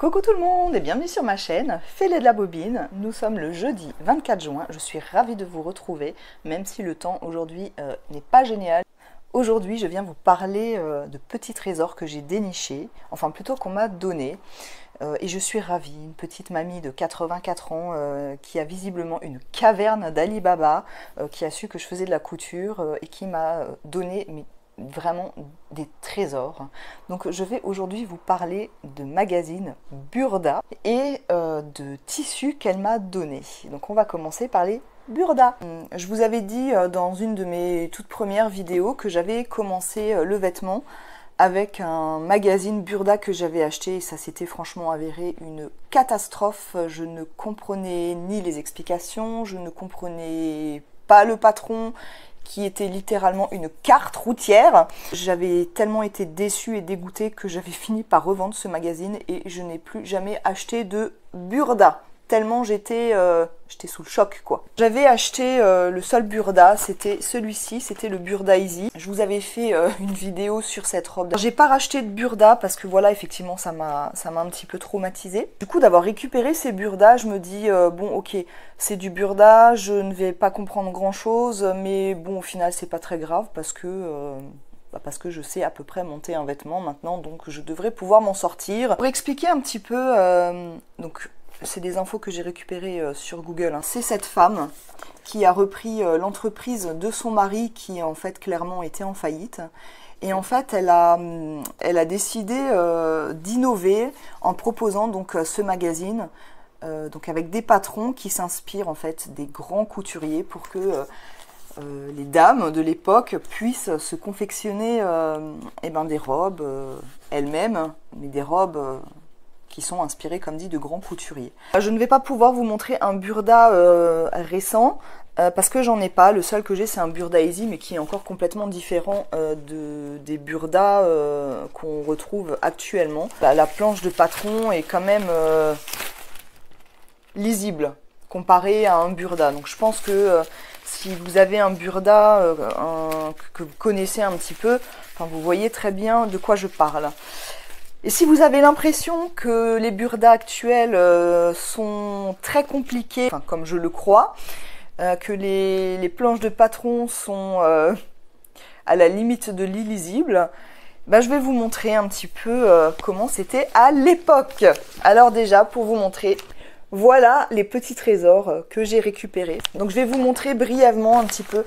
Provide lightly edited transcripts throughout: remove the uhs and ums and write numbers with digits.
Coucou tout le monde et bienvenue sur ma chaîne Fêlé de la Bobine. Nous sommes le jeudi 24 juin, je suis ravie de vous retrouver, même si le temps aujourd'hui n'est pas génial. Aujourd'hui je viens vous parler de petits trésors que j'ai dénichés, enfin plutôt qu'on m'a donné. Et je suis ravie, une petite mamie de 84 ans qui a visiblement une caverne d'Ali Baba, qui a su que je faisais de la couture et qui m'a donné vraiment des trésors. Donc je vais aujourd'hui vous parler de magazine Burda et de tissus qu'elle m'a donné. Donc on va commencer par les Burda. Je vous avais dit dans une de mes toutes premières vidéos que j'avais commencé le vêtement avec un magazine Burda que j'avais acheté et ça s'était franchement avéré une catastrophe. Je ne comprenais ni les explications, je ne comprenais pas le patron qui était littéralement une carte routière. J'avais tellement été déçue et dégoûtée que j'avais fini par revendre ce magazine et je n'ai plus jamais acheté de Burda. Tellement j'étais sous le choc quoi. J'avais acheté le seul Burda, c'était celui-ci, c'était le Burda Easy. Je vous avais fait une vidéo sur cette robe. J'ai pas racheté de Burda parce que voilà, effectivement ça m'a un petit peu traumatisée. Du coup d'avoir récupéré ces Burda, je me dis bon ok, c'est du Burda, je ne vais pas comprendre grand chose, mais bon au final c'est pas très grave parce que je sais à peu près monter un vêtement maintenant, donc je devrais pouvoir m'en sortir. Pour expliquer un petit peu, donc c'est des infos que j'ai récupérées sur Google. Hein. C'est cette femme qui a repris l'entreprise de son mari qui en fait clairement était en faillite. Et en fait elle a décidé d'innover en proposant donc ce magazine donc avec des patrons qui s'inspirent en fait des grands couturiers pour que les dames de l'époque puissent se confectionner des robes elles-mêmes, mais des robes qui sont inspirés, comme dit, de grands couturiers. Je ne vais pas pouvoir vous montrer un Burda récent, parce que j'en ai pas. Le seul que j'ai, c'est un Burda Easy, mais qui est encore complètement différent des Burda qu'on retrouve actuellement. La planche de patron est quand même lisible, comparée à un Burda. Donc je pense que si vous avez un Burda que vous connaissez un petit peu, enfin, vous voyez très bien de quoi je parle. Et si vous avez l'impression que les Burda actuels sont très compliqués, enfin, comme je le crois, que les planches de patron sont à la limite de l'illisible, ben, je vais vous montrer un petit peu comment c'était à l'époque. Alors déjà, pour vous montrer, voilà les petits trésors que j'ai récupérés. Donc je vais vous montrer brièvement un petit peu.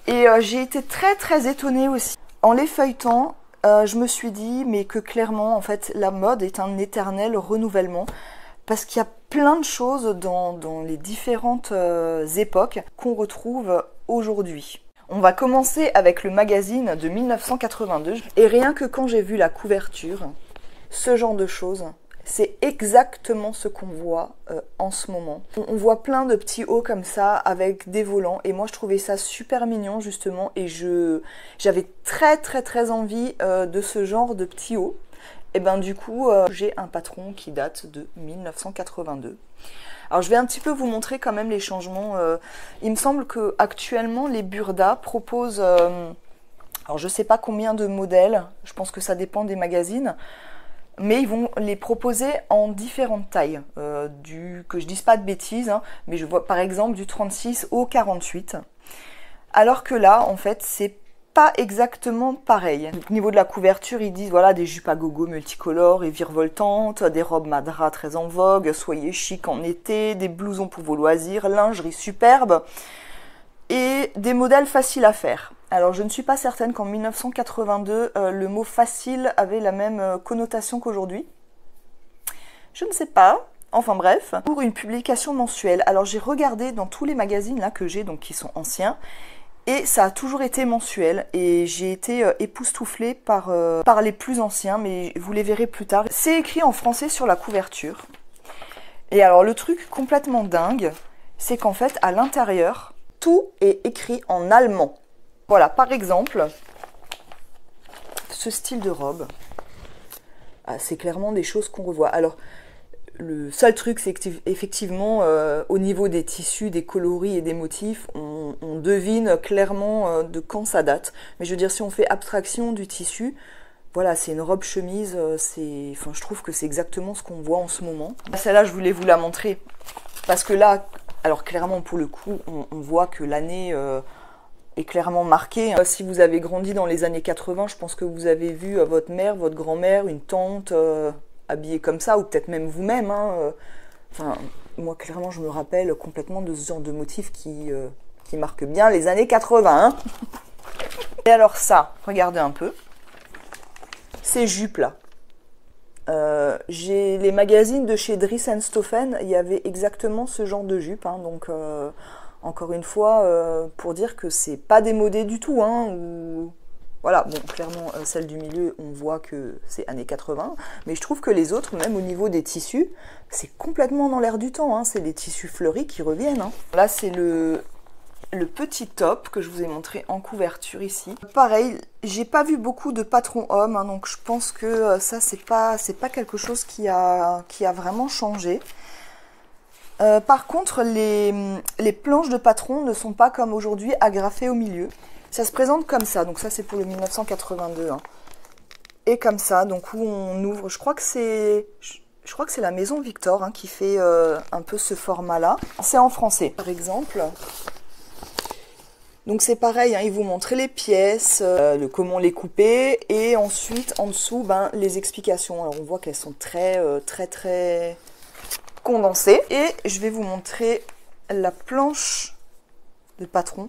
Et j'ai été très étonnée aussi. En les feuilletant, je me suis dit mais que clairement en fait la mode est un éternel renouvellement parce qu'il y a plein de choses dans les différentes époques qu'on retrouve aujourd'hui. On va commencer avec le magazine de 1982 et rien que quand j'ai vu la couverture, ce genre de choses, c'est exactement ce qu'on voit en ce moment. On voit plein de petits hauts comme ça avec des volants et moi je trouvais ça super mignon justement et j'avais très envie de ce genre de petits hauts. Et ben du coup j'ai un patron qui date de 1982. Alors je vais un petit peu vous montrer quand même les changements. Il me semble que actuellement les Burda proposent, alors je sais pas combien de modèles, je pense que ça dépend des magazines. Mais ils vont les proposer en différentes tailles, que je dise pas de bêtises, hein, mais je vois par exemple du 36 au 48. Alors que là, en fait, c'est pas exactement pareil. Au niveau de la couverture, ils disent voilà des jupes à gogo multicolores et virevoltantes, des robes madras très en vogue, soyez chic en été, des blousons pour vos loisirs, lingerie superbe et des modèles faciles à faire. Alors je ne suis pas certaine qu'en 1982, le mot facile avait la même connotation qu'aujourd'hui. Je ne sais pas. Enfin bref, pour une publication mensuelle. Alors j'ai regardé dans tous les magazines là que j'ai, donc qui sont anciens, et ça a toujours été mensuel. Et j'ai été époustouflée par les plus anciens, mais vous les verrez plus tard. C'est écrit en français sur la couverture. Et alors le truc complètement dingue, c'est qu'en fait à l'intérieur, tout est écrit en allemand. Voilà, par exemple, ce style de robe, c'est clairement des choses qu'on revoit. Alors, le seul truc, c'est qu'effectivement, au niveau des tissus, des coloris et des motifs, on devine clairement de quand ça date. Mais je veux dire, si on fait abstraction du tissu, Voilà, c'est une robe chemise, enfin, je trouve que c'est exactement ce qu'on voit en ce moment. Celle-là, je voulais vous la montrer, parce que là, alors clairement pour le coup, on voit que l'année est clairement marquée. Si vous avez grandi dans les années 80, je pense que vous avez vu votre mère, votre grand-mère, une tante habillée comme ça, ou peut-être même vous-même. Hein, enfin, moi, clairement, je me rappelle complètement de ce genre de motif qui marque bien les années 80. Hein. Et alors ça, regardez un peu. Ces jupes-là. J'ai les magazines de chez Dries & Stoffen, il y avait exactement ce genre de jupe. Hein, donc, encore une fois, pour dire que c'est pas démodé du tout. Hein, ou... Voilà, bon, clairement, celle du milieu, on voit que c'est années 80. Mais je trouve que les autres, même au niveau des tissus, c'est complètement dans l'air du temps. Hein, c'est les tissus fleuris qui reviennent. Hein. Là, c'est le petit top que je vous ai montré en couverture ici. Pareil, j'ai pas vu beaucoup de patrons hommes, hein, donc je pense que ça c'est pas quelque chose qui a vraiment changé. Par contre, les planches de patron ne sont pas comme aujourd'hui agrafées au milieu. Ça se présente comme ça, donc ça c'est pour le 1982. Hein. Et comme ça, donc où on ouvre, je crois que c'est la Maison Victor hein, qui fait un peu ce format-là. C'est en français, par exemple. Donc c'est pareil, hein, ils vous montrent les pièces, comment les couper, et ensuite en dessous les explications. Alors on voit qu'elles sont très condensées. Et je vais vous montrer la planche de patron.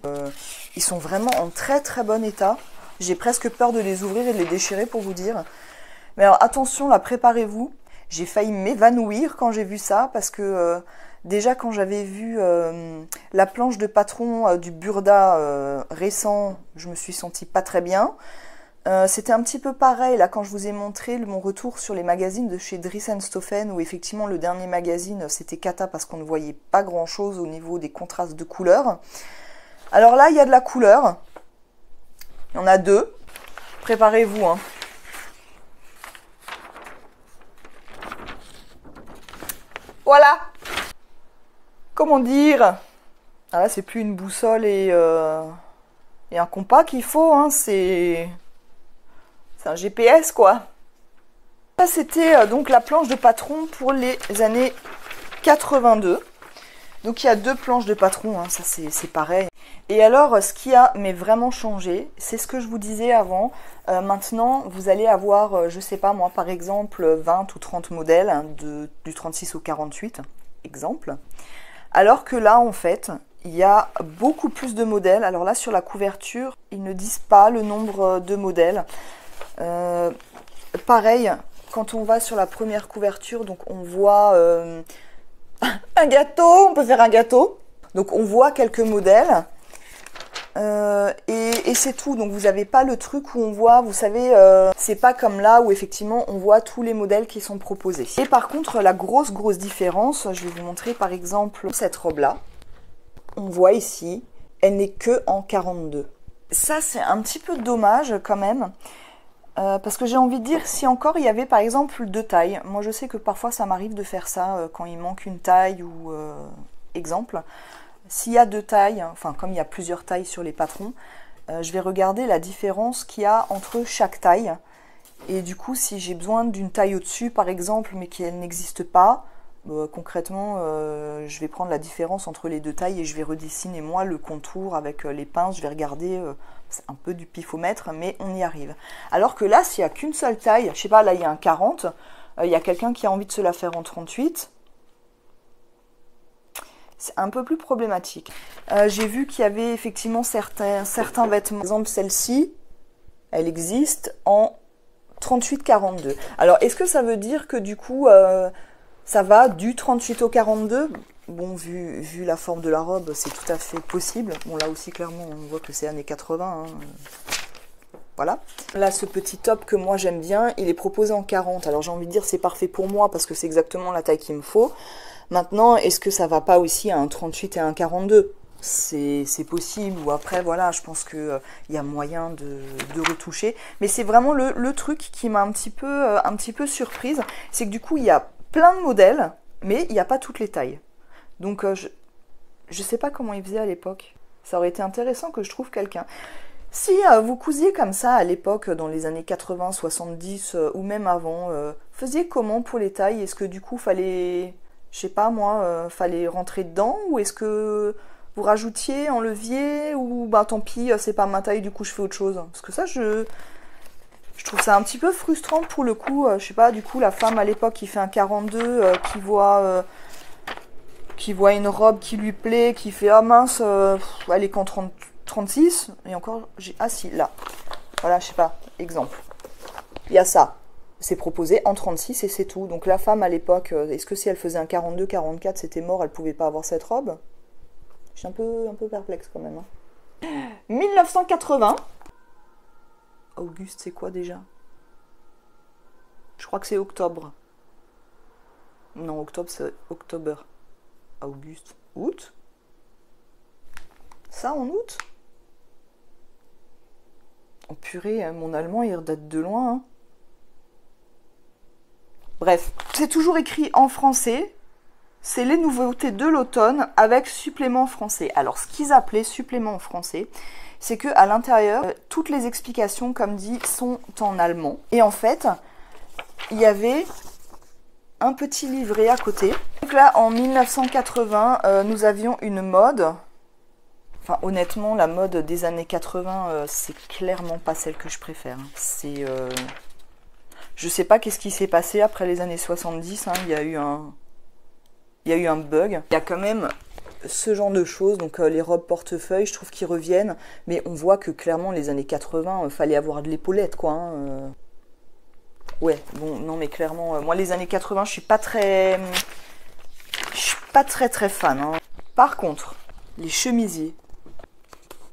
Ils sont vraiment en très bon état. J'ai presque peur de les ouvrir et de les déchirer pour vous dire. Mais alors attention, là préparez-vous. J'ai failli m'évanouir quand j'ai vu ça parce que... déjà, quand j'avais vu la planche de patron du Burda récent, je me suis sentie pas très bien. C'était un petit peu pareil, là, quand je vous ai montré mon retour sur les magazines de chez Dries & Stoffen, où effectivement, le dernier magazine, c'était cata parce qu'on ne voyait pas grand-chose au niveau des contrastes de couleurs. Alors là, il y a de la couleur. Il y en a deux. Préparez-vous, hein. Voilà! Comment dire? Ah là, c'est plus une boussole et un compas qu'il faut, hein, c'est un GPS, quoi. Ça, c'était donc la planche de patron pour les années 82. Donc, il y a deux planches de patron, hein, ça c'est pareil. Et alors, ce qui a vraiment changé, c'est ce que je vous disais avant. Maintenant, vous allez avoir, je sais pas moi, par exemple, 20 ou 30 modèles, hein, du 36 au 48, exemple. Alors que là, en fait, il y a beaucoup plus de modèles. Alors là, sur la couverture, ils ne disent pas le nombre de modèles. Pareil, quand on va sur la première couverture, donc on voit un gâteau, on peut faire un gâteau. Donc on voit quelques modèles. Et c'est tout, donc vous n'avez pas le truc où on voit, vous savez, c'est pas comme là où effectivement on voit tous les modèles qui sont proposés. Et par contre, la grosse différence, je vais vous montrer par exemple cette robe-là. On voit ici, elle n'est que en 42. Ça, c'est un petit peu dommage quand même, parce que j'ai envie de dire, si encore il y avait par exemple deux tailles. Moi, je sais que parfois ça m'arrive de faire ça quand il manque une taille ou exemple. S'il y a deux tailles, enfin comme il y a plusieurs tailles sur les patrons, je vais regarder la différence qu'il y a entre chaque taille. Et du coup, si j'ai besoin d'une taille au-dessus, par exemple, mais qu'elle n'existe pas, concrètement, je vais prendre la différence entre les deux tailles et je vais redessiner moi le contour avec les pinces. Je vais regarder, c'est un peu du pifomètre, mais on y arrive. Alors que là, s'il n'y a qu'une seule taille, je sais pas, là il y a un 40, il y a quelqu'un qui a envie de se la faire en 38. C'est un peu plus problématique. J'ai vu qu'il y avait effectivement certains vêtements. Par exemple, celle-ci, elle existe en 38-42. Alors, est-ce que ça veut dire que du coup, ça va du 38 au 42? Bon, vu la forme de la robe, c'est tout à fait possible. Bon, là aussi, clairement, on voit que c'est années 80. Hein. Voilà. Là, ce petit top que moi j'aime bien, il est proposé en 40. Alors, j'ai envie de dire, c'est parfait pour moi parce que c'est exactement la taille qu'il me faut. Maintenant, est-ce que ça va pas aussi à un 38 et un 42? C'est possible, ou après, voilà, je pense qu'il y a moyen de retoucher. Mais c'est vraiment le truc qui m'a un petit peu surprise, c'est que du coup, il y a plein de modèles, mais il n'y a pas toutes les tailles. Donc, je sais pas comment ils faisaient à l'époque. Ça aurait été intéressant que je trouve quelqu'un. Si vous cousiez comme ça à l'époque, dans les années 80, 70 ou même avant, faisiez comment pour les tailles? Est-ce que du coup fallait, je sais pas moi, fallait rentrer dedans? Ou est-ce que vous rajoutiez, enleviez? Ou bah tant pis, c'est pas ma taille, du coup je fais autre chose? Parce que ça, je trouve ça un petit peu frustrant pour le coup. Je sais pas, du coup la femme à l'époque qui fait un 42, qui voit une robe qui lui plaît, qui fait ah mince, elle est qu'en 36, et encore, j'ai... Ah si, là. Voilà, je sais pas, exemple. Il y a ça. C'est proposé en 36 et c'est tout. Donc la femme à l'époque, est-ce que si elle faisait un 42, 44, c'était mort, elle pouvait pas avoir cette robe? Je suis un peu perplexe quand même. Hein. 1980. Auguste, c'est quoi déjà? Je crois que c'est octobre. Non, octobre, c'est octobre. Auguste. Août? Ça en août? Oh purée, mon allemand il date de loin. Hein. Bref, c'est toujours écrit en français. C'est les nouveautés de l'automne avec supplément français. Alors ce qu'ils appelaient supplément français, c'est que à l'intérieur, toutes les explications, comme dit, sont en allemand. Et en fait, il y avait un petit livret à côté. Donc là, en 1980, nous avions une mode. Enfin, honnêtement, la mode des années 80, c'est clairement pas celle que je préfère. C'est, je sais pas qu'est-ce qui s'est passé après les années 70. Hein, il y a eu un bug. Il y a quand même ce genre de choses. Donc les robes portefeuille, je trouve qu'ils reviennent. Mais on voit que clairement, les années 80, fallait avoir de l'épaulette, quoi. Hein, Ouais, bon, non, mais clairement, moi, les années 80, je suis pas très fan. Hein. Par contre, les chemisiers,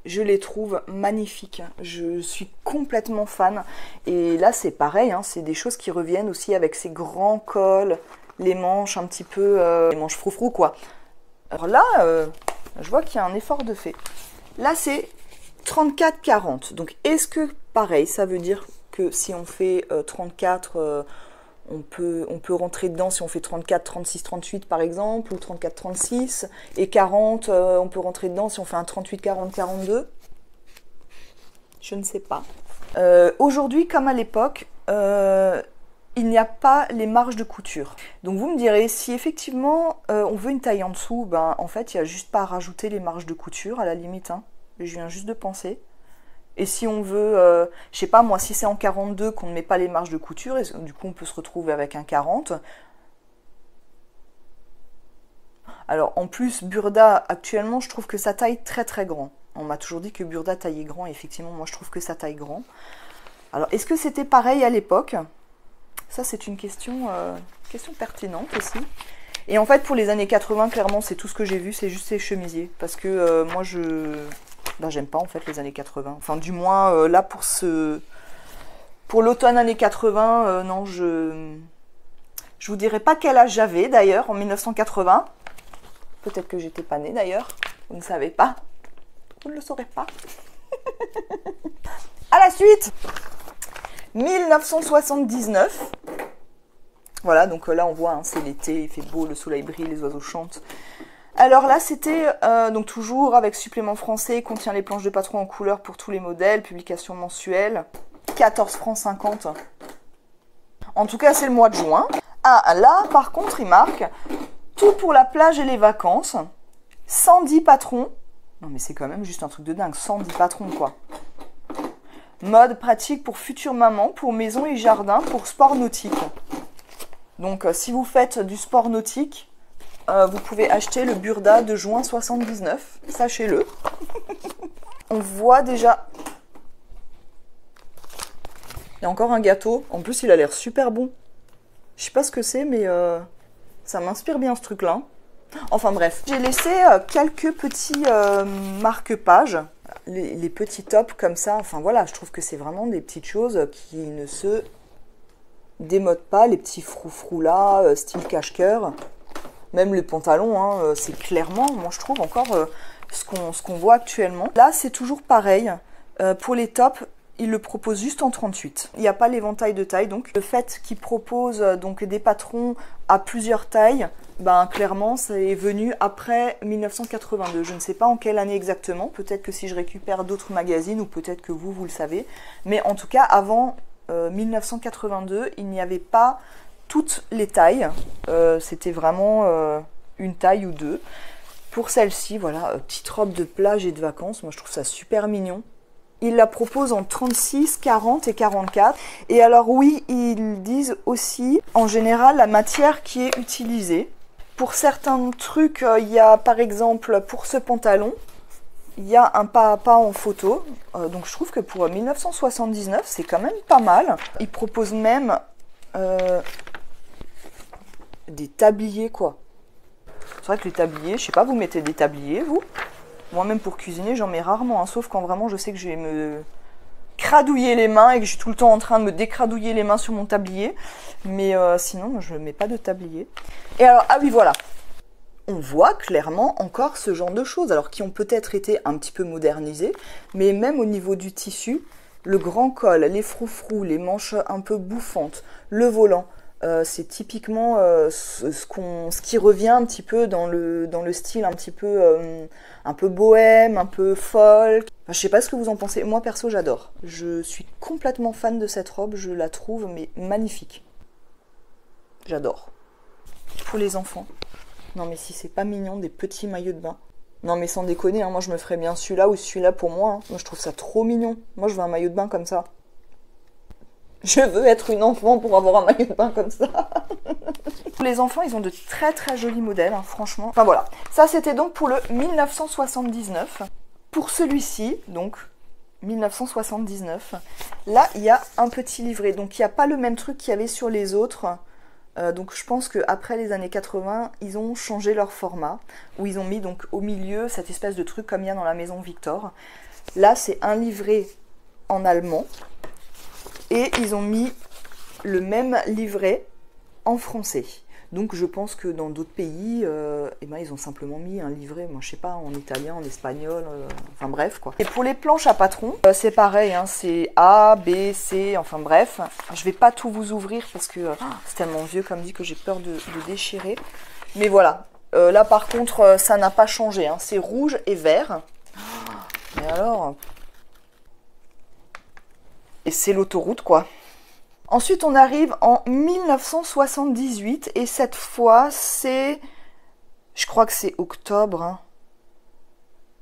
je les trouve magnifiques. Je suis complètement fan. Et là, c'est pareil, hein, c'est des choses qui reviennent aussi avec ces grands cols, les manches un petit peu, les manches froufrou, quoi. Alors là, je vois qu'il y a un effort de fait. Là, c'est 34-40. Donc, est-ce que, pareil, ça veut dire que si on fait 34, on peut rentrer dedans si on fait 34, 36, 38 par exemple, ou 34, 36, et 40, on peut rentrer dedans si on fait un 38, 40, 42. Je ne sais pas. Aujourd'hui, comme à l'époque, il n'y a pas les marges de couture. Donc vous me direz, si effectivement on veut une taille en dessous, ben en fait, il n'y a juste pas à rajouter les marges de couture à la limite. Hein. Je viens juste de penser. Et si on veut, je sais pas moi, si c'est en 42 qu'on ne met pas les marges de couture, et du coup on peut se retrouver avec un 40. Alors en plus, Burda, actuellement, je trouve que ça taille très très grand. On m'a toujours dit que Burda taillait grand, et effectivement, moi je trouve que ça taille grand. Alors est-ce que c'était pareil à l'époque? Ça c'est une question pertinente aussi. Et en fait, pour les années 80, clairement, c'est tout ce que j'ai vu, c'est juste ces chemisiers. Parce que moi, ben, j'aime pas en fait les années 80. Enfin, du moins, là, pour l'automne années 80, non, je vous dirai pas quel âge j'avais d'ailleurs en 1980. Peut-être que j'étais pas née d'ailleurs. Vous ne savez pas. Vous ne le saurez pas. À la suite 1979. Voilà, donc là on voit, hein, c'est l'été, il fait beau, le soleil brille, les oiseaux chantent. Alors là, c'était donc toujours avec supplément français, contient les planches de patron en couleur pour tous les modèles, publication mensuelle, 14 francs 50. En tout cas, c'est le mois de juin. Ah, là, par contre, il marque tout pour la plage et les vacances, 110 patrons. Non, mais c'est quand même juste un truc de dingue, 110 patrons, quoi. Mode pratique pour futures mamans, pour maison et jardin, pour sport nautique. Donc, si vous faites du sport nautique, vous pouvez acheter le Burda de juin 79, sachez-le. On voit déjà... Il y a encore un gâteau. En plus, il a l'air super bon. Je sais pas ce que c'est, mais ça m'inspire bien ce truc-là. Enfin bref. J'ai laissé quelques petits marque-pages. Les petits tops comme ça. Enfin voilà, je trouve que c'est vraiment des petites choses qui ne se démodent pas. Les petits froufrous là, style cache-cœur. Même les pantalons, hein, c'est clairement, moi je trouve encore ce qu'on voit actuellement. Là, c'est toujours pareil. Pour les tops, il le propose juste en 38. Il n'y a pas l'éventail de taille, donc le fait qu'il propose donc des patrons à plusieurs tailles, ben clairement ça est venu après 1982. Je ne sais pas en quelle année exactement, peut-être que si je récupère d'autres magazines ou peut-être que vous le savez, mais en tout cas avant 1982, il n'y avait pas toutes les tailles, c'était vraiment une taille ou deux. Pour celle-ci, voilà, petite robe de plage et de vacances, moi je trouve ça super mignon. Il la propose en 36, 40 et 44. Et alors oui, ils disent aussi, en général, la matière qui est utilisée. Pour certains trucs, il y a par exemple, pour ce pantalon, il y a un pas à pas en photo. Donc je trouve que pour 1979, c'est quand même pas mal. Ils proposent même des tabliers, quoi. C'est vrai que les tabliers, je sais pas, vous mettez des tabliers, vous? Moi-même pour cuisiner, j'en mets rarement, hein, sauf quand vraiment je sais que je vais me cradouiller les mains et que je suis tout le temps en train de me décradouiller les mains sur mon tablier. Mais sinon, je ne mets pas de tablier. Et alors, ah oui, voilà. On voit clairement encore ce genre de choses, alors qui ont peut-être été un petit peu modernisées, mais même au niveau du tissu, le grand col, les froufrous, les manches un peu bouffantes, le volant, c'est typiquement ce qui revient un petit peu dans le style un peu bohème, un peu folk. Enfin, je sais pas ce que vous en pensez. Moi perso j'adore. Je suis complètement fan de cette robe. Je la trouve mais magnifique. J'adore. Pour les enfants. Non mais si c'est pas mignon des petits maillots de bain. Non mais sans déconner, hein, moi je me ferais bien celui-là ou celui-là pour moi. Hein. Moi je trouve ça trop mignon. Moi je veux un maillot de bain comme ça. Je veux être une enfant pour avoir un maillot de bain comme ça. Les enfants, ils ont de très très jolis modèles, hein, franchement. Enfin voilà, ça c'était donc pour le 1979. Pour celui-ci, donc 1979, là il y a un petit livret. Donc il n'y a pas le même truc qu'il y avait sur les autres. Donc je pense qu'après les années 80, ils ont changé leur format. Où ils ont mis donc au milieu cette espèce de truc comme il y a dans la maison Victor. Là c'est un livret en allemand. Et ils ont mis le même livret en français. Donc je pense que dans d'autres pays, eh ben, ils ont simplement mis un livret, moi je sais pas, en italien, en espagnol, enfin bref quoi. Et pour les planches à patron, c'est pareil, hein, c'est A, B, C, enfin bref. Je vais pas tout vous ouvrir parce que c'est tellement vieux comme dit que j'ai peur de déchirer. Mais voilà, là par contre ça n'a pas changé, hein, c'est rouge et vert. Mais alors... Et c'est l'autoroute quoi. Ensuite on arrive en 1978 et cette fois c'est... Je crois que c'est octobre. Hein.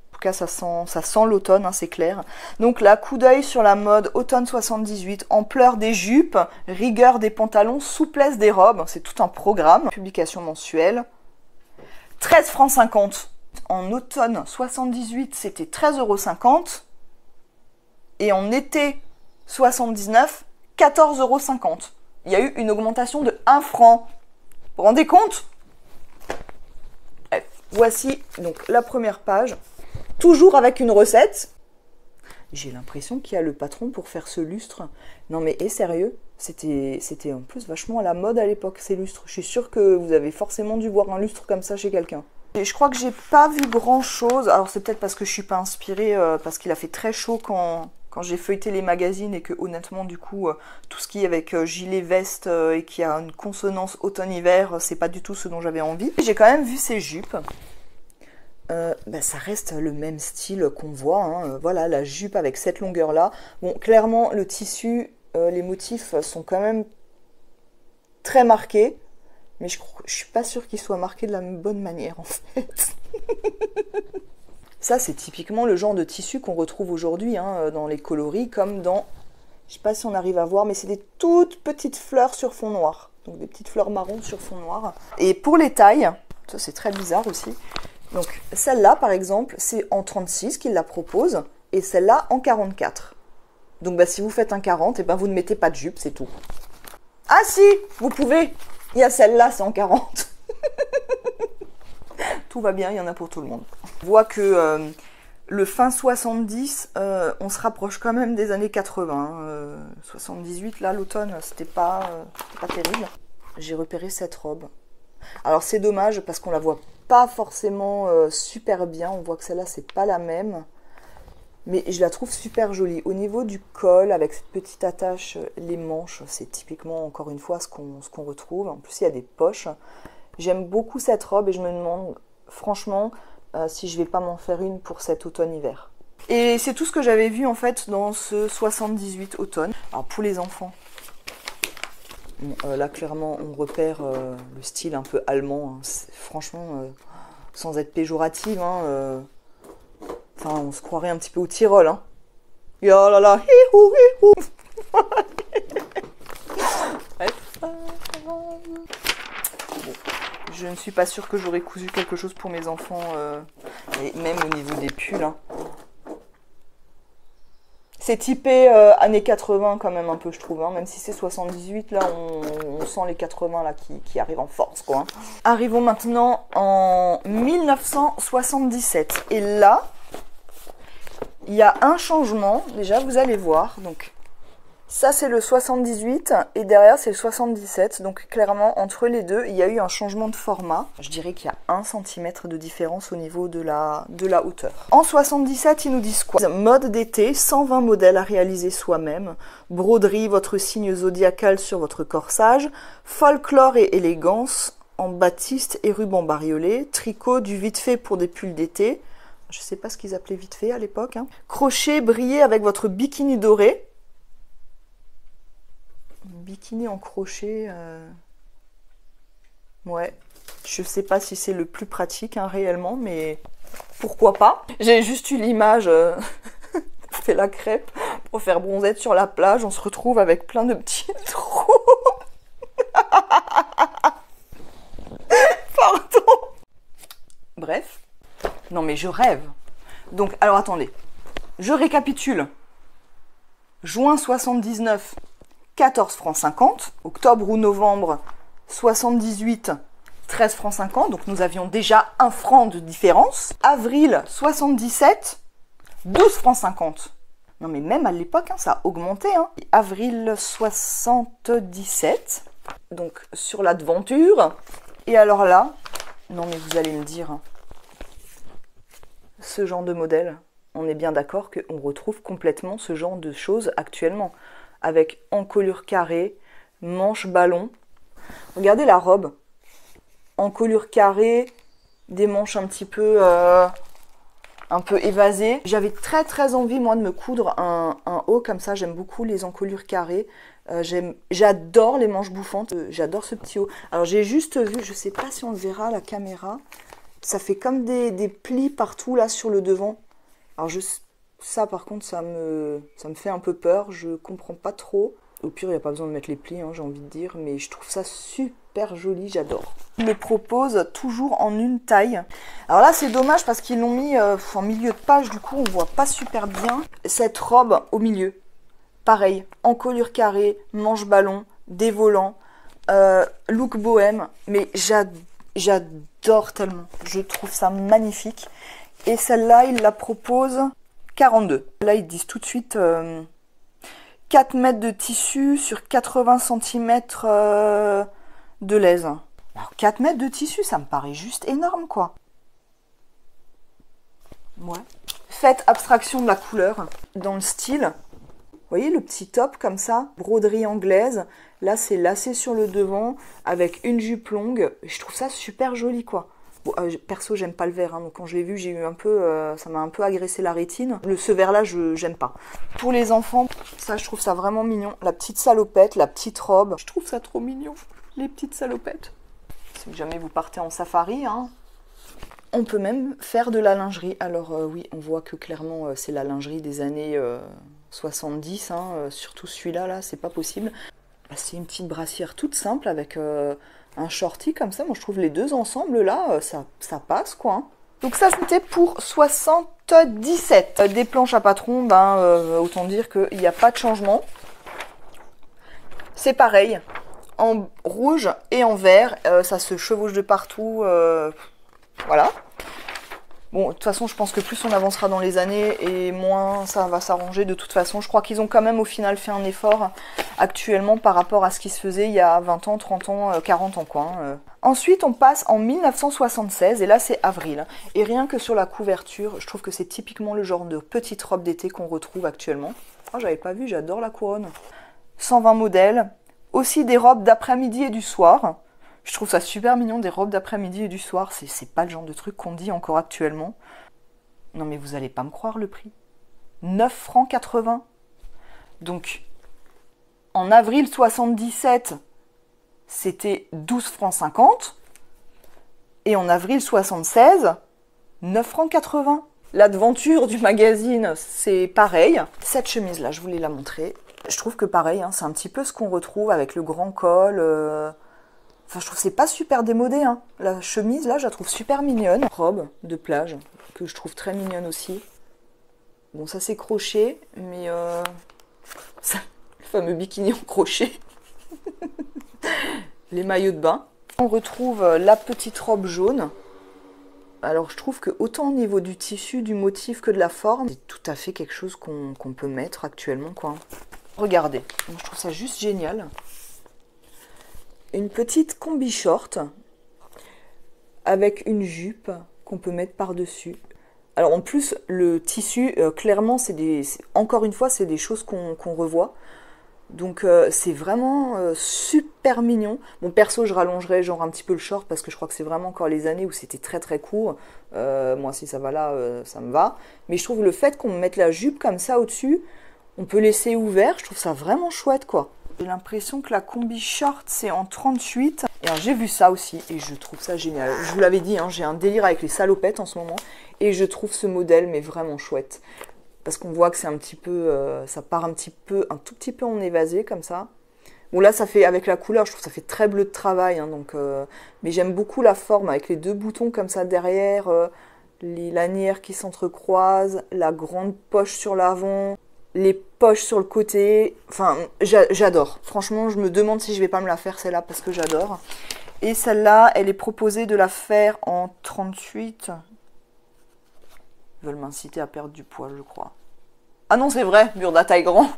En tout cas ça sent l'automne, hein, c'est clair. Donc là, coup d'œil sur la mode automne 78, ampleur des jupes, rigueur des pantalons, souplesse des robes. C'est tout un programme. Publication mensuelle. 13 francs 50. En automne 78 c'était 13,50 €. Et en été 79, 14,50 €. Il y a eu une augmentation de 1 franc. Vous vous rendez compte? Bref, voici donc la première page. Toujours avec une recette. J'ai l'impression qu'il y a le patron pour faire ce lustre. Non mais sérieux, c'était en plus vachement à la mode à l'époque ces lustres. Je suis sûre que vous avez forcément dû voir un lustre comme ça chez quelqu'un. Et je crois que j'ai pas vu grand chose. Alors c'est peut-être parce que je suis pas inspirée, parce qu'il a fait très chaud quand j'ai feuilleté les magazines et que honnêtement du coup tout ce qui est avec gilet veste et qui a une consonance automne-hiver, c'est pas du tout ce dont j'avais envie. J'ai quand même vu ces jupes. Ça reste le même style qu'on voit, hein. Voilà la jupe avec cette longueur là. Bon clairement le tissu, les motifs sont quand même très marqués. Mais je suis pas sûre qu'ils soient marqués de la bonne manière en fait. Ça, c'est typiquement le genre de tissu qu'on retrouve aujourd'hui hein, dans les coloris, comme dans... Je sais pas si on arrive à voir, mais c'est des toutes petites fleurs sur fond noir. Donc des petites fleurs marron sur fond noir. Et pour les tailles, ça c'est très bizarre aussi. Donc celle-là, par exemple, c'est en 36 qu'il la propose, et celle-là en 44. Donc si vous faites un 40, vous ne mettez pas de jupe, c'est tout. Ah si, vous pouvez. Il y a celle-là, c'est en 40. Tout va bien, il y en a pour tout le monde. On voit que le fin 70, on se rapproche quand même des années 80. 78, là, l'automne, c'était pas terrible. J'ai repéré cette robe. Alors c'est dommage parce qu'on la voit pas forcément super bien. On voit que celle-là, c'est pas la même. Mais je la trouve super jolie. Au niveau du col, avec cette petite attache, les manches, c'est typiquement, encore une fois, ce qu'on retrouve. En plus, il y a des poches. J'aime beaucoup cette robe et je me demande, franchement, si je vais pas m'en faire une pour cet automne-hiver. Et c'est tout ce que j'avais vu, en fait, dans ce 78 automne. Alors, pour les enfants, bon, là, clairement, on repère le style un peu allemand. Hein. Franchement, sans être péjorative, hein, enfin, on se croirait un petit peu au Tyrol, hein. Ya là là, hi-hou, hi-hou. Bref. Bon, je ne suis pas sûre que j'aurais cousu quelque chose pour mes enfants, et même au niveau des pulls. Hein. C'est typé années 80 quand même un peu, je trouve, hein. Même si c'est 78, là, on sent les 80 là, qui arrivent en force, quoi. Hein. Arrivons maintenant en 1977. Et là, il y a un changement, déjà, vous allez voir. Donc, ça, c'est le 78 et derrière, c'est le 77. Donc, clairement, entre les deux, il y a eu un changement de format. Je dirais qu'il y a 1 cm de différence au niveau de la hauteur. En 77, ils nous disent quoi? Mode d'été, 120 modèles à réaliser soi-même. Broderie, votre signe zodiacal sur votre corsage. Folklore et élégance en batiste et ruban bariolé. Tricot, du vite fait pour des pulls d'été. Je sais pas ce qu'ils appelaient vite fait à l'époque. Hein. Crochet, briller avec votre bikini doré. Bikini en crochet. Ouais. Je sais pas si c'est le plus pratique hein, réellement, mais pourquoi pas. J'ai juste eu l'image. Fait la crêpe pour faire bronzette sur la plage. On se retrouve avec plein de petits trous. Pardon. Bref. Non mais je rêve. Donc, alors attendez. Je récapitule. Juin 79, 14 francs 50. Octobre ou novembre 78, 13 francs 50. Donc nous avions déjà 1 franc de différence. Avril 77, 12 francs 50. Non mais même à l'époque, hein, ça a augmenté. Hein. Avril 77. Donc sur la devanture. Et alors là, non mais vous allez me dire... Hein, ce genre de modèle, on est bien d'accord qu'on retrouve complètement ce genre de choses actuellement. Avec encolure carrée, manche ballon. Regardez la robe. Encolure carrée, des manches un peu évasées. J'avais très envie moi de me coudre un haut comme ça. J'aime beaucoup les encolures carrées. J'adore les manches bouffantes. J'adore ce petit haut. Alors j'ai juste vu, je sais pas si on le verra à la caméra. Ça fait comme des plis partout là sur le devant. Alors ça par contre ça me fait un peu peur. Je comprends pas trop. Au pire il n'y a pas besoin de mettre les plis, hein, j'ai envie de dire. Mais je trouve ça super joli, j'adore. Ils le proposent toujours en une taille. Alors là c'est dommage parce qu'ils l'ont mis en milieu de page. Du coup on voit pas super bien cette robe au milieu. Pareil, encolure carrée, manche ballon, des volants, look bohème. Mais j'adore tellement, je trouve ça magnifique. Et celle-là, ils la proposent 42. Là, ils disent tout de suite 4 mètres de tissu sur 80 cm de laise. Alors 4 mètres de tissu, ça me paraît juste énorme, quoi. Ouais. Faites abstraction de la couleur dans le style. Vous voyez le petit top comme ça, broderie anglaise. Là, c'est lacé sur le devant avec une jupe longue. Je trouve ça super joli, quoi. Bon, perso, j'aime pas le vert. Hein, donc quand je l'ai vu, j'ai eu un peu, ça m'a un peu agressé la rétine. Ce vert-là, j'aime pas. Pour les enfants, ça, je trouve ça vraiment mignon. La petite salopette, la petite robe. Je trouve ça trop mignon, les petites salopettes. Si jamais vous partez en safari, hein. On peut même faire de la lingerie. Alors oui, on voit que clairement, c'est la lingerie des années 70. Hein, surtout celui-là, là, c'est pas possible. C'est une petite brassière toute simple avec un shorty comme ça. Moi, je trouve les deux ensemble, là, ça passe, quoi. Hein. Donc ça, c'était pour 77. Des planches à patron, ben, autant dire qu'il n'y a pas de changement. C'est pareil, en rouge et en vert. Ça se chevauche de partout. Voilà. Bon, de toute façon, je pense que plus on avancera dans les années et moins ça va s'arranger de toute façon. Je crois qu'ils ont quand même au final fait un effort actuellement par rapport à ce qui se faisait il y a 20 ans, 30 ans, 40 ans quoi. Ensuite, on passe en 1976 et là c'est avril. Et rien que sur la couverture, je trouve que c'est typiquement le genre de petite robe d'été qu'on retrouve actuellement. Oh, j'avais pas vu, j'adore la couronne. 120 modèles. Aussi des robes d'après-midi et du soir. Je trouve ça super mignon, des robes d'après-midi et du soir. C'est pas le genre de truc qu'on dit encore actuellement. Non mais vous allez pas me croire le prix. 9 francs 80. Donc, en avril 77, c'était 12 francs 50. Et en avril 76, 9 francs 80. La devanture du magazine, c'est pareil. Cette chemise-là, je voulais la montrer. Je trouve que pareil, hein, c'est un petit peu ce qu'on retrouve avec le grand col. Enfin, je trouve que c'est pas super démodé. Hein. La chemise, là, je la trouve super mignonne. Robe de plage, que je trouve très mignonne aussi. Bon, ça c'est crochet, mais ça, le fameux bikini en crochet. Les maillots de bain. On retrouve la petite robe jaune. Alors, je trouve que autant au niveau du tissu, du motif que de la forme, c'est tout à fait quelque chose qu'on peut mettre actuellement, quoi. Regardez, je trouve ça juste génial. Une petite combi short avec une jupe qu'on peut mettre par-dessus. Alors en plus, le tissu, clairement, encore une fois, c'est des choses qu'on revoit. Donc c'est vraiment super mignon. Bon, perso, je rallongerai genre un petit peu le short parce que je crois que c'est vraiment encore les années où c'était très très court. Moi, si ça va là, ça me va. Mais je trouve le fait qu'on mette la jupe comme ça au-dessus, on peut laisser ouvert, je trouve ça vraiment chouette, quoi. J'ai l'impression que la combi short, c'est en 38. Et j'ai vu ça aussi et je trouve ça génial. Je vous l'avais dit, hein, j'ai un délire avec les salopettes en ce moment. Et je trouve ce modèle, mais vraiment chouette. Parce qu'on voit que c'est un petit peu, ça part un tout petit peu en évasé, comme ça. Bon, là, ça fait, avec la couleur, je trouve que ça fait très bleu de travail. Hein, donc, mais j'aime beaucoup la forme, avec les deux boutons comme ça derrière, les lanières qui s'entrecroisent, la grande poche sur l'avant, les poches sur le côté. Enfin, j'adore. Franchement, je me demande si je vais pas me la faire celle-là parce que j'adore. Et celle-là, elle est proposée de la faire en 38. Ils veulent m'inciter à perdre du poids, je crois. Ah non, c'est vrai, Burda taille grand.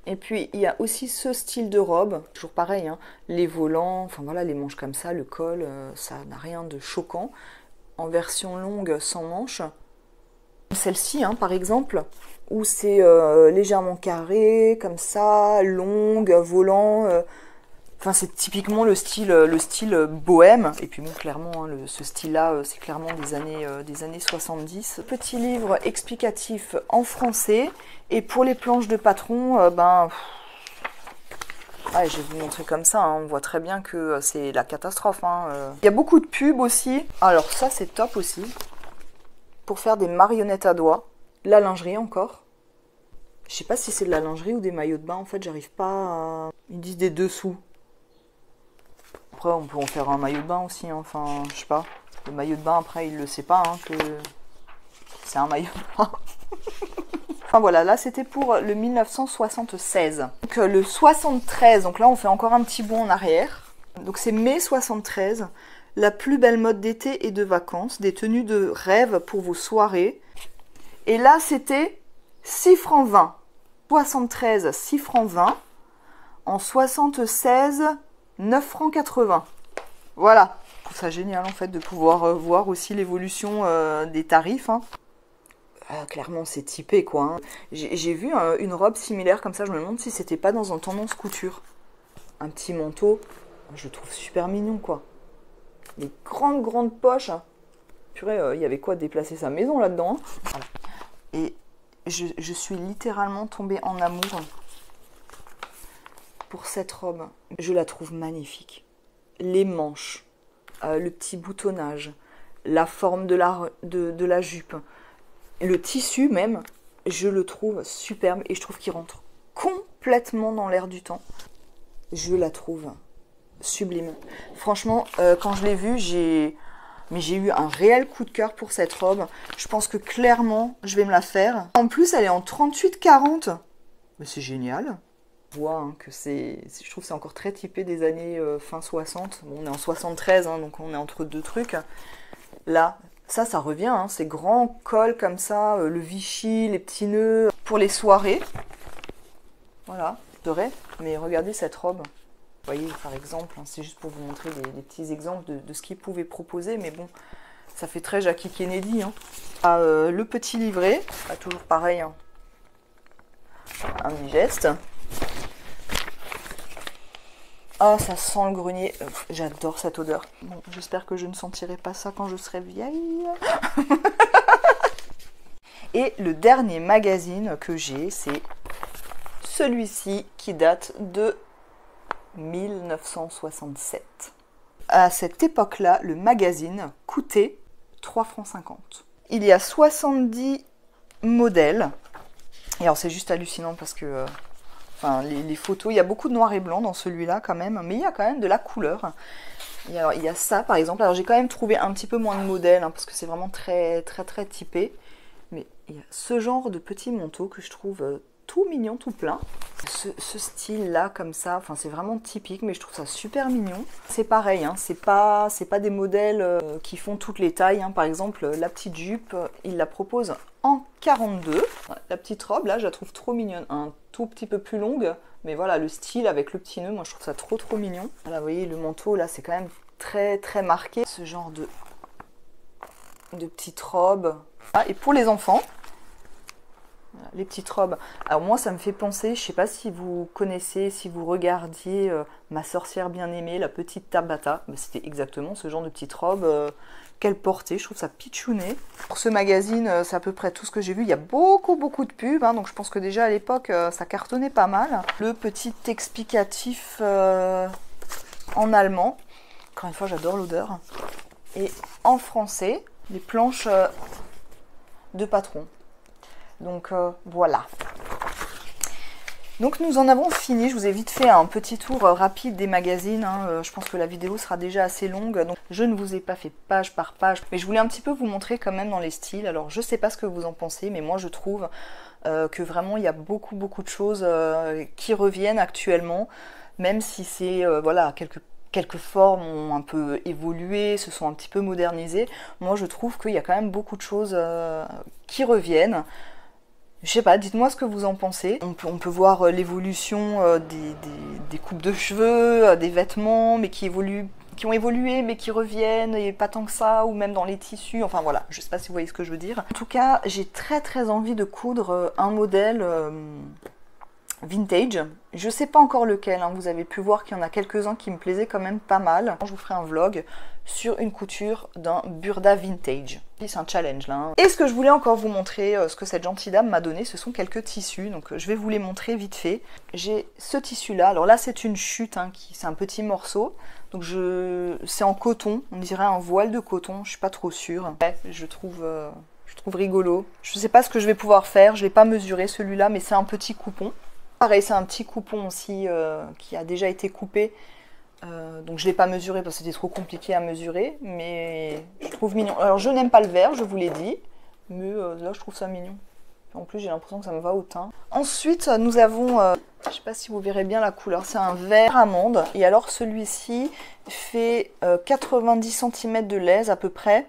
Et puis, il y a aussi ce style de robe. Toujours pareil, hein, les volants, enfin voilà, les manches comme ça, le col, ça n'a rien de choquant. En version longue, sans manches. Celle-ci, hein, par exemple, où c'est légèrement carré, comme ça, longue, volant. Enfin, c'est typiquement le style bohème. Et puis bon, clairement, hein, ce style-là, c'est clairement des années 70. Petit livre explicatif en français. Et pour les planches de patron, ouais, je vais vous montrer comme ça. Hein, on voit très bien que c'est la catastrophe. Hein. Il y a beaucoup de pubs aussi. Alors ça, c'est top aussi. Pour faire des marionnettes à doigts. La lingerie encore. Je sais pas si c'est de la lingerie ou des maillots de bain. En fait, j'arrive pas à... Ils disent des dessous. Après, on peut en faire un maillot de bain aussi. Hein. Enfin, je sais pas. Le maillot de bain, après, il le sait pas hein, que c'est un maillot de bain. Enfin voilà, là c'était pour le 1976. Donc le 73, donc là on fait encore un petit bond en arrière. Donc c'est mai 73. La plus belle mode d'été et de vacances, des tenues de rêve pour vos soirées. Et là c'était 6 francs 20. 73, 6 francs 20. En 76, 9 francs 80. Voilà. Je trouve ça génial en fait de pouvoir voir aussi l'évolution des tarifs. Hein. Clairement c'est typé quoi. Hein. J'ai vu une robe similaire comme ça, je me demande si c'était pas dans un tendance couture. Un petit manteau, je le trouve super mignon quoi. Les grandes poches. Hein. Purée, il y avait quoi de déplacer sa maison là-dedans. Hein. Voilà. Et je suis littéralement tombée en amour pour cette robe. Je la trouve magnifique. Les manches, le petit boutonnage, la forme de la jupe. Le tissu même, je le trouve superbe et je trouve qu'il rentre complètement dans l'air du temps. Je la trouve sublime. Franchement, quand je l'ai vue, j'ai eu un réel coup de cœur pour cette robe. Je pense que clairement, je vais me la faire. En plus, elle est en 38-40. Mais c'est génial. On voit hein, que je trouve que c'est encore très typé des années fin 60. Bon, on est en 73, hein, donc on est entre deux trucs. Là, Ça revient, hein, ces grands cols comme ça, le Vichy, les petits nœuds, pour les soirées. Voilà, j'adorais. Mais regardez cette robe. Vous voyez, par exemple, hein, c'est juste pour vous montrer des petits exemples de ce qu'ils pouvaient proposer. Mais bon, ça fait très Jackie Kennedy. Hein. Le petit livret, toujours pareil, hein. Un geste. Ah, ça sent le grenier. J'adore cette odeur. Bon, j'espère que je ne sentirai pas ça quand je serai vieille. Et le dernier magazine que j'ai, c'est celui-ci qui date de 1967. À cette époque-là, le magazine coûtait 3,50 francs. Il y a 70 modèles. Et alors c'est juste hallucinant parce que... Enfin, les photos, il y a beaucoup de noir et blanc dans celui-là quand même, mais il y a quand même de la couleur. Et alors, il y a ça par exemple. Alors j'ai quand même trouvé un petit peu moins de modèles, hein, parce que c'est vraiment très typé. Mais il y a ce genre de petit manteau que je trouve tout mignon, tout plein. Ce style-là, comme ça, enfin c'est vraiment typique, mais je trouve ça super mignon. C'est pareil, hein, c'est pas des modèles qui font toutes les tailles. Hein. Par exemple, la petite jupe, il la propose en 42. La petite robe, là, je la trouve trop mignonne. Un tout petit peu plus longue, mais voilà, le style avec le petit nœud, moi je trouve ça trop mignon. Là, vous voyez, le manteau, là, c'est quand même très marqué. Ce genre de petite robe. Ah, et pour les enfants, les petites robes. Alors moi, ça me fait penser, je sais pas si vous connaissez, si vous regardiez Ma sorcière bien-aimée, la petite Tabata. Ben, c'était exactement ce genre de petite robe qu'elle portait. Je trouve ça pitchouné. Pour ce magazine, c'est à peu près tout ce que j'ai vu. Il y a beaucoup de pubs, hein, donc je pense que déjà à l'époque, ça cartonnait pas mal. Le petit explicatif en allemand. Encore une fois, j'adore l'odeur. Et en français, les planches de patron. Donc voilà. Donc nous en avons fini. Je vous ai vite fait un petit tour rapide des magazines. Hein. Je pense que la vidéo sera déjà assez longue. Donc je ne vous ai pas fait page par page. Mais je voulais un petit peu vous montrer quand même dans les styles. Alors je ne sais pas ce que vous en pensez. Mais moi je trouve que vraiment il y a beaucoup de choses qui reviennent actuellement. Même si c'est voilà, quelques formes ont un peu évolué, se sont un petit peu modernisées. Moi je trouve qu'il y a quand même beaucoup de choses qui reviennent. Je sais pas, dites-moi ce que vous en pensez. On peut voir l'évolution des coupes de cheveux, des vêtements, mais qui ont évolué, mais qui reviennent, et pas tant que ça, ou même dans les tissus. Enfin voilà, je sais pas si vous voyez ce que je veux dire. En tout cas, j'ai très envie de coudre un modèle vintage. Je sais pas encore lequel, hein. Vous avez pu voir qu'il y en a quelques-uns qui me plaisaient quand même pas mal. Je vous ferai un vlog sur une couture d'un burda vintage. C'est un challenge là. Hein. Et ce que je voulais encore vous montrer, ce que cette gentille dame m'a donné, ce sont quelques tissus. Donc je vais vous les montrer vite fait. J'ai ce tissu là. Alors là c'est une chute, hein, c'est un petit morceau. Donc c'est en coton, on dirait un voile de coton, je suis pas trop sûre. Ouais, je trouve rigolo. Je sais pas ce que je vais pouvoir faire, je l'ai pas mesuré celui-là, mais c'est un petit coupon. Pareil, c'est un petit coupon aussi qui a déjà été coupé. Donc je ne l'ai pas mesuré parce que c'était trop compliqué à mesurer. Mais je trouve mignon. Alors je n'aime pas le vert, je vous l'ai dit. Mais là je trouve ça mignon. En plus j'ai l'impression que ça me va au teint. Ensuite nous avons, je ne sais pas si vous verrez bien la couleur, c'est un vert amande. Et alors celui-ci fait 90 cm de lèse à peu près.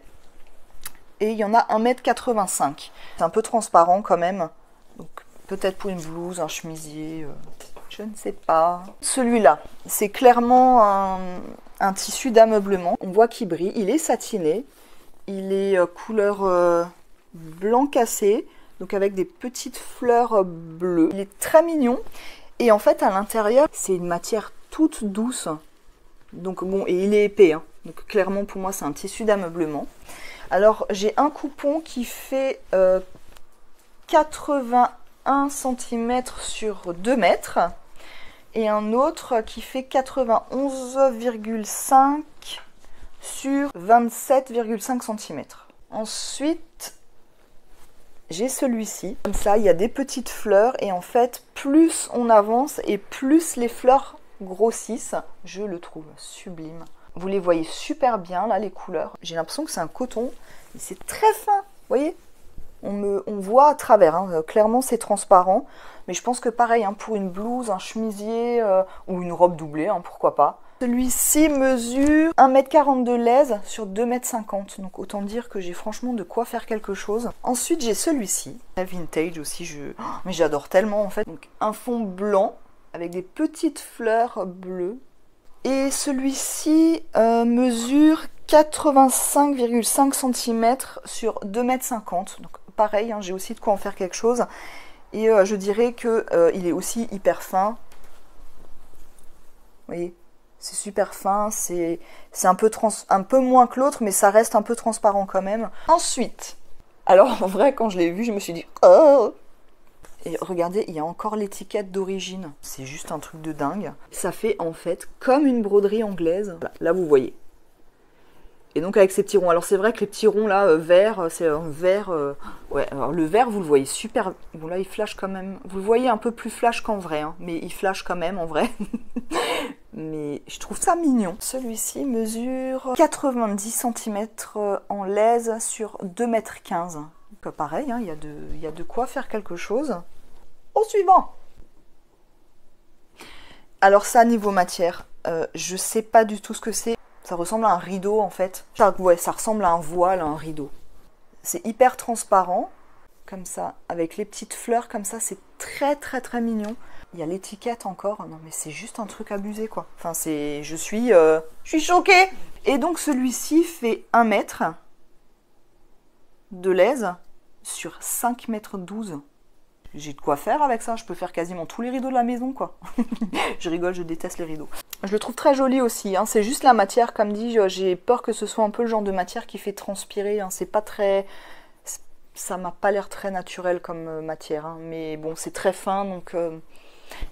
Et il y en a 1,85 m. C'est un peu transparent quand même. Donc peut-être pour une blouse, un chemisier, je ne sais pas. Celui-là, c'est clairement un tissu d'ameublement. On voit qu'il brille, il est satiné. Il est couleur blanc cassé, donc avec des petites fleurs bleues. Il est très mignon. Et en fait, à l'intérieur, c'est une matière toute douce. Donc bon, et il est épais. Hein. Donc clairement, pour moi, c'est un tissu d'ameublement. Alors, j'ai un coupon qui fait 81 cm sur 2 mètres et un autre qui fait 91,5 sur 27,5 cm. Ensuite, j'ai celui-ci. Comme ça, il y a des petites fleurs et en fait, plus on avance et plus les fleurs grossissent. Je le trouve sublime. Vous les voyez super bien là, les couleurs. J'ai l'impression que c'est un coton, mais c'est très fin. Vous voyez ? On voit à travers, hein. Clairement c'est transparent, mais je pense que pareil, hein, pour une blouse, un chemisier ou une robe doublée, hein, pourquoi pas. Celui-ci mesure 1,40 m de lèse sur 2,50 m. Donc autant dire que j'ai franchement de quoi faire quelque chose. Ensuite j'ai celui-ci, vintage aussi, mais j'adore tellement en fait. Donc un fond blanc avec des petites fleurs bleues. Et celui-ci mesure 85,5 cm sur 2,50 m. Donc pareil, hein, j'ai aussi de quoi en faire quelque chose. Et je dirais que il est aussi hyper fin. Vous voyez, c'est super fin, c'est un peu moins que l'autre, mais ça reste un peu transparent quand même. Ensuite, alors en vrai, quand je l'ai vu, je me suis dit oh! Et regardez, il y a encore l'étiquette d'origine. C'est juste un truc de dingue. Ça fait en fait comme une broderie anglaise. Là, vous voyez. Et donc avec ces petits ronds. Alors c'est vrai que les petits ronds là, verts, c'est un vert... ouais, alors le vert, vous le voyez super... Bon là, il flash quand même. Vous le voyez un peu plus flash qu'en vrai. Hein, mais il flash quand même en vrai. Mais je trouve ça mignon. Celui-ci mesure 90 cm en lèse sur 2,15 m. Donc, pareil, hein, il y a de quoi faire quelque chose. Au suivant. Alors ça, niveau matière, je sais pas du tout ce que c'est. Ça ressemble à un rideau en fait. Ouais, ça ressemble à un voile, à un rideau. C'est hyper transparent, comme ça, avec les petites fleurs comme ça. C'est très très très mignon. Il y a l'étiquette encore. Non mais c'est juste un truc abusé quoi. Enfin c'est... Je suis choquée. Et donc celui-ci fait 1 mètre de lèse sur 5,12 m. J'ai de quoi faire avec ça, je peux faire quasiment tous les rideaux de la maison quoi. Je rigole, je déteste les rideaux. Je le trouve très joli aussi, hein. C'est juste la matière, comme dit, j'ai peur que ce soit un peu le genre de matière qui fait transpirer, hein. C'est pas très... Ça m'a pas l'air très naturel comme matière, hein. Mais bon, c'est très fin, donc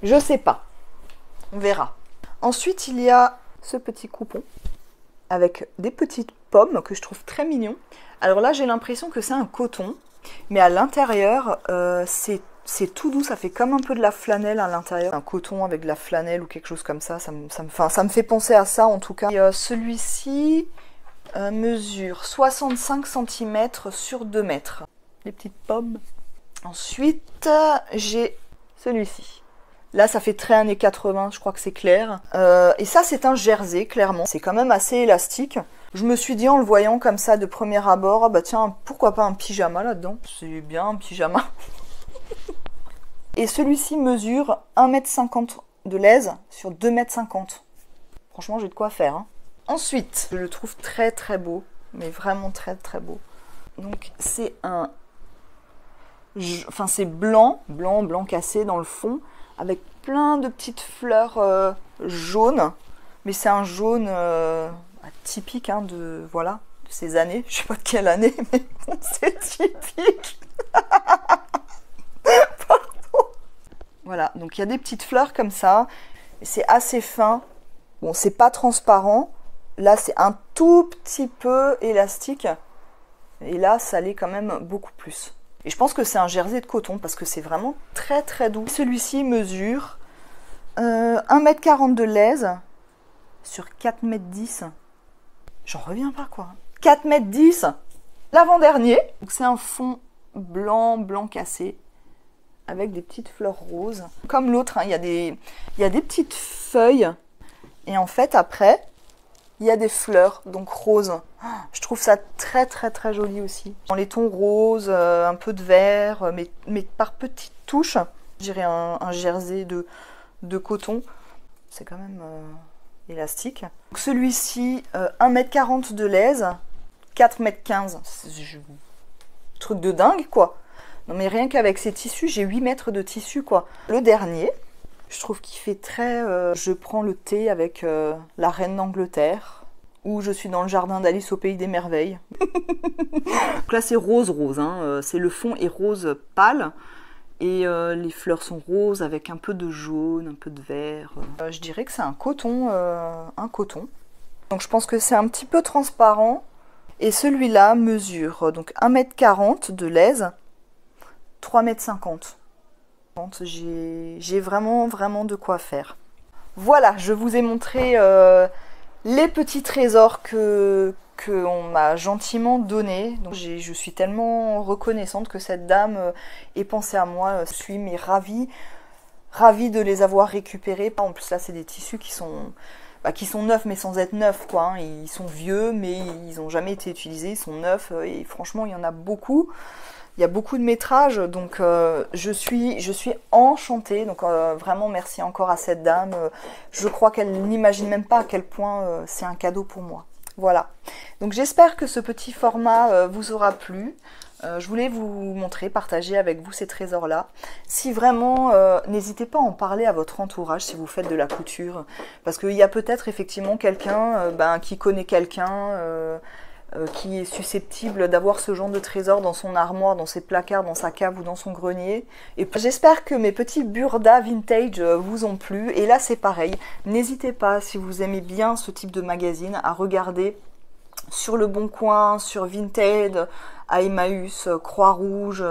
je sais pas. On verra. Ensuite, il y a ce petit coupon avec des petites pommes que je trouve très mignon. Alors là, j'ai l'impression que c'est un coton, mais à l'intérieur, c'est tout doux, ça fait comme un peu de la flanelle à l'intérieur. Un coton avec de la flanelle ou quelque chose comme ça, ça me fait penser à ça en tout cas. Celui-ci mesure 65 cm sur 2 mètres. Les petites pommes. Ensuite, j'ai celui-ci. Là, ça fait très années 80, je crois que c'est clair. Et ça, c'est un jersey, clairement. C'est quand même assez élastique. Je me suis dit, en le voyant comme ça de premier abord, ah bah tiens, pourquoi pas un pyjama là-dedans? C'est bien un pyjama. Et celui-ci mesure 1,50 m de lèse sur 2,50 m. Franchement, j'ai de quoi faire. Hein. Ensuite, je le trouve très très beau, mais vraiment très très beau. Donc c'est un... Enfin c'est blanc cassé dans le fond, avec plein de petites fleurs jaunes. Mais c'est un jaune typique hein, de ces années. Je sais pas de quelle année, mais bon, c'est typique. Voilà, donc il y a des petites fleurs comme ça, c'est assez fin, bon c'est pas transparent, là c'est un tout petit peu élastique, et là ça l'est quand même beaucoup plus. Et je pense que c'est un jersey de coton, parce que c'est vraiment très très doux. Celui-ci mesure 1,40 m de lèse sur 4,10 m. J'en reviens pas quoi. 4,10 m. L'avant-dernier, donc c'est un fond blanc cassé, avec des petites fleurs roses. Comme l'autre, hein, il y a des petites feuilles. Et en fait, après, il y a des fleurs, donc roses. Je trouve ça très très très joli aussi. Dans les tons roses, un peu de vert, mais par petites touches. Je dirais un jersey de coton. C'est quand même élastique. Celui-ci, 1,40 m de lèse, 4,15 m. Truc de dingue, quoi. Non mais rien qu'avec ces tissus, j'ai 8 mètres de tissu quoi. Le dernier, je trouve qu'il fait très... je prends le thé avec la reine d'Angleterre, ou je suis dans le jardin d'Alice au pays des merveilles. Donc là c'est rose, hein. C'est le fond est rose pâle, et les fleurs sont roses avec un peu de jaune, un peu de vert. Je dirais que c'est un coton. Donc je pense que c'est un petit peu transparent. Et celui-là mesure donc 1,40 m de lèse, 3,50 m. J'ai vraiment de quoi faire. Voilà, je vous ai montré les petits trésors qu'on m'a gentiment donnés. Donc je suis tellement reconnaissante que cette dame ait pensé à moi. Je suis ravie de les avoir récupérés. En plus là c'est des tissus qui sont qui sont neufs mais sans être neufs, quoi. Hein. Ils sont vieux mais ils n'ont jamais été utilisés, ils sont neufs et franchement il y en a beaucoup. Il y a beaucoup de métrages, donc je suis enchantée. Donc vraiment merci encore à cette dame. Je crois qu'elle n'imagine même pas à quel point c'est un cadeau pour moi. Voilà. Donc j'espère que ce petit format vous aura plu. Je voulais vous montrer, partager avec vous ces trésors-là. Si vraiment, n'hésitez pas à en parler à votre entourage si vous faites de la couture. Parce qu'il y a peut-être effectivement quelqu'un qui connaît quelqu'un qui est susceptible d'avoir ce genre de trésor dans son armoire, dans ses placards, dans sa cave ou dans son grenier. Et j'espère que mes petits burdas vintage vous ont plu. Et là c'est pareil, n'hésitez pas si vous aimez bien ce type de magazine à regarder sur Le Bon Coin, sur Vinted, à Emmaüs, Croix-Rouge,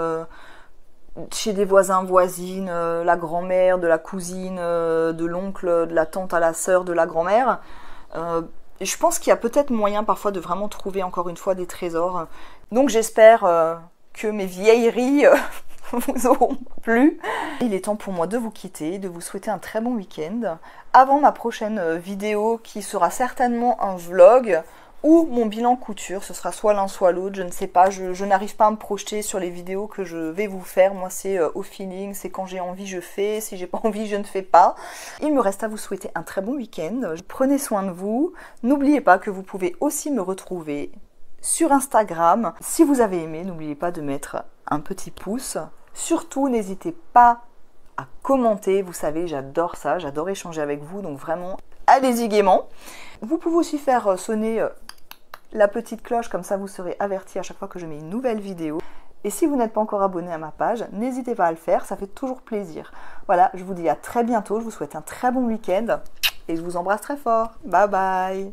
chez des voisins, voisines, la grand-mère, de la cousine, de l'oncle, de la tante à la sœur, de la grand-mère. Je pense qu'il y a peut-être moyen parfois de vraiment trouver encore une fois des trésors. Donc j'espère que mes vieilleries vous auront plu. Il est temps pour moi de vous quitter, de vous souhaiter un très bon week-end. Avant ma prochaine vidéo qui sera certainement un vlog ou mon bilan couture, ce sera soit l'un soit l'autre, je ne sais pas, je n'arrive pas à me projeter sur les vidéos que je vais vous faire, moi c'est au feeling, c'est quand j'ai envie je fais, si j'ai pas envie je ne fais pas. Il me reste à vous souhaiter un très bon week-end, prenez soin de vous, n'oubliez pas que vous pouvez aussi me retrouver sur Instagram. Si vous avez aimé, n'oubliez pas de mettre un petit pouce, surtout n'hésitez pas à commenter, vous savez j'adore ça, j'adore échanger avec vous, donc vraiment allez-y gaiement. Vous pouvez aussi faire sonner la petite cloche, comme ça vous serez averti à chaque fois que je mets une nouvelle vidéo. Et si vous n'êtes pas encore abonné à ma page, n'hésitez pas à le faire, ça fait toujours plaisir. Voilà, je vous dis à très bientôt, je vous souhaite un très bon week-end et je vous embrasse très fort. Bye bye.